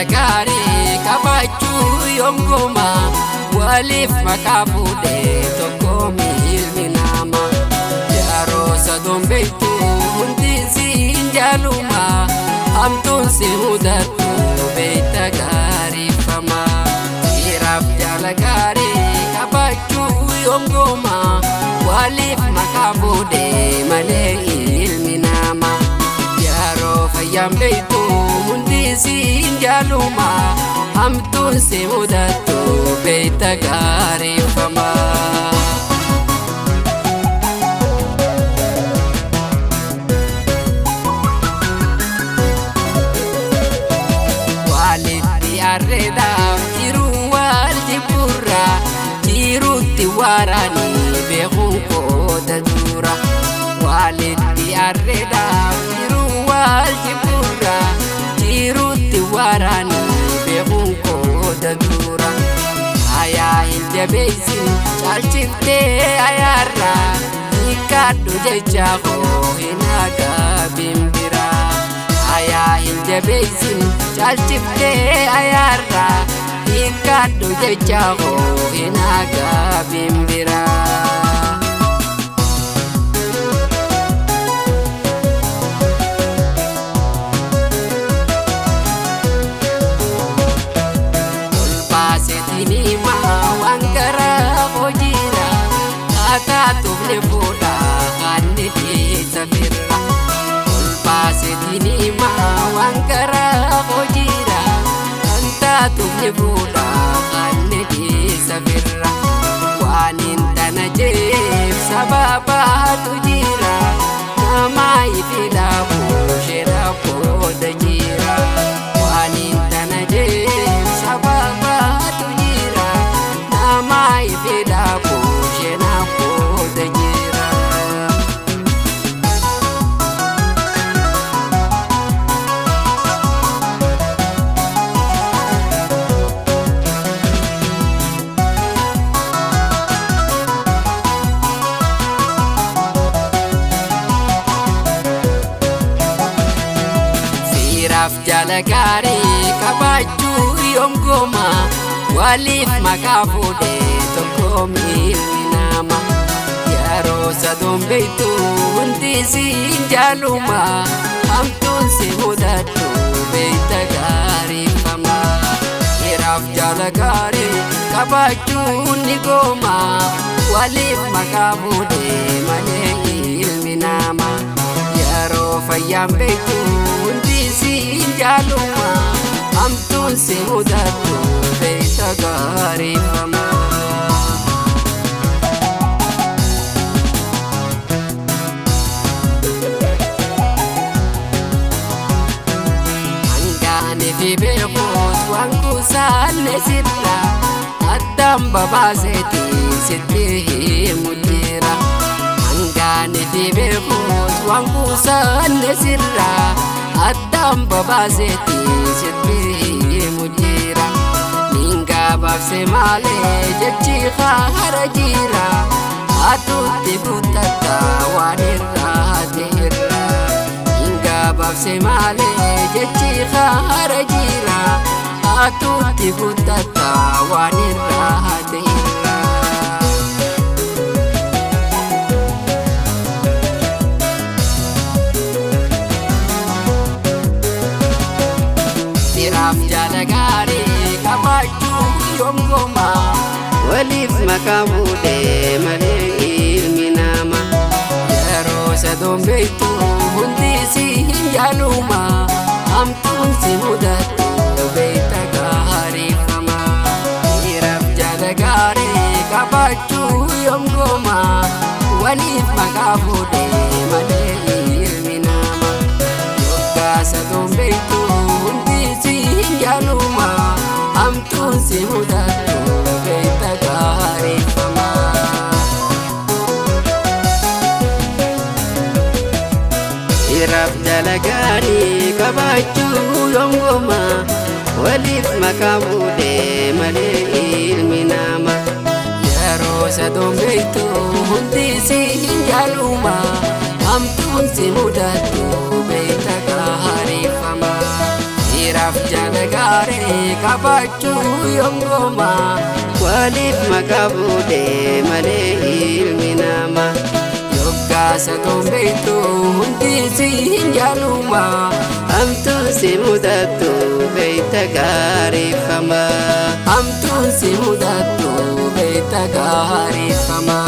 gaarii qabachuu yoomguma waliif maqaa fuudhee tokko ilmi namaa yeroo sadoon beektu hundi siin jaaluma hamtuun si mudattu beekta gaariifama dhiiraaf jaala gaarii qabachuu yoomguma waliif maqaa fuudhee malee ilmi namaa yeroo fayyaan beektu hundi siin jaaluma hamtuun si mudattu beekta gaariifama. Walitti arreedhaaf jiruu wal jibburra jiruutti waraanii beekuun kooda dura. Walitti arreedhaaf jiruu wal jibburra jiruutti waraanii beekuun kooda dura. Ayaa hin jabeessin caalchiftee ayaarra hiikadhu jecha koo hin agaabin bira. Ayaa hin jabeessin caalchiftee ayaarra hiikadhu jecha koo hin agaabin bira. Olbaasetinima waan garaa hojiira ataatuuf lefuudha hanni dhiisa firra. Olbaasetinima waan garaa hojiira ataatuuf lefuudha hanni dhiisa firra. Waan hin tana jeef sababaatu jira namaa ifiidhaafuu sheedhaafooda jira. Waan hin tana jeef sababaatu jira namaa ifiidhaafuu sheedhaafooda jira. Dhiiraaf jaala gaarii qabachuu yoomguma waliif maqaa fuudhee tokko ilmi namaa yeroo sadoon beektu hundi siin jaaluma hamtuun si mudattu beekta gaariifama. Dhiiraaf jaala gaarii qabachuu ni gooma waliif maqaa fuudhee malee ilmi namaa yeroo fayyaan beektu hundi siin jaaluma hamtuun si mudattu beekta gaariifama. Hangaanii fi beekuus waan kuusaanne sirra addaan babaaseetiin sitti himu jira. Hangaanii fi beekuus waan kuusaanne sirra addaan babaaseetiin sitti himu jira. Ningaa baabse malee jechi haara jira atuutti guuttatta waan irraa ta'erra. Ningaa baabse malee jechi haara jira atuutti guuttatta waan irraa ta'erra. Dhiiraaf jaala gaarii qabachuu yoomguma waliif maqaa fuudhee malee ilmi namaa yeroo sadoon beektu hundi siin jaaluma hamtuun si mudattu beekta gaariifama. Dhiiraaf jaala gaarii qabachuu yoomguma waliif maqaa fuudhee malee ilmi namaa yoggaa sadoon beektu jaaluma hamtuun si mudattu beekta gaariifama. Dhiiraaf jaala gaarii qabachuu yoomguma waliif maqaa fuudhee malee ilmi namaa yeroo sadoon beektu hundi siin jaaluma hamtuun si mudattu beekta gaariifama. Dhiiraaf jala gaarii qabaachuu yoomgooma waliif maqaa fuudhee malee ilmi namaa. Yoggaasa tombeetu hundi si hin jaaluma hamtuun si mudattu beeyta gaariifama. Hamtuun si mudattu beeyta gaariifama.